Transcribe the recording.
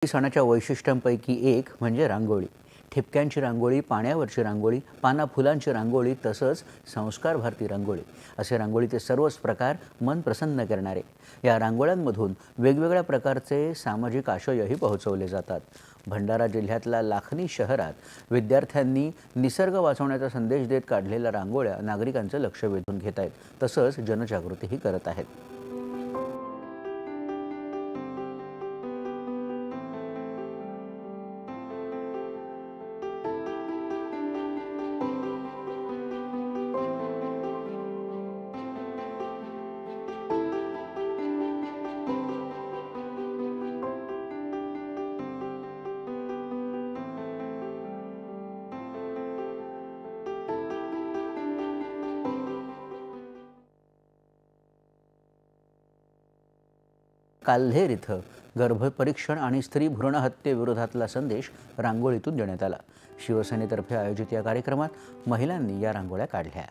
सणाच्या वैशिष्ट्यांपैकी एक म्हणजे रांगोळी। ठिपक्यांची रांगोळी, पाण्यावरची रांगोळी, पाना फुलांची रांगोळी तसंच संस्कार भारती रांगोळी असे रांगोळीचे सर्वच प्रकार मन प्रसन्न करणारे। या रांगोळ्यांमधून वेगवेगळ्या प्रकारचे सामाजिक आशयही पोहोचवले जातात। भंडारा जिल्ह्यातल्या लाखनी शहरात विद्यार्थ्यांनी निसर्ग वाचवण्याचा संदेश देत काढलेल्या रांगोळ्या नागरिकांचे लक्ष वेधून घेत आहेत तसंच जनजागृतीही करत आहेत। काल्हेर इथं गर्भपरीक्षण आणि स्त्री भ्रूण हत्येविरोधातला संदेश रांगोळीतून देण्यात आला। शिवसेनेतर्फे आयोजित या कार्यक्रमात महिलांनी या रांगोळ्या काढल्या।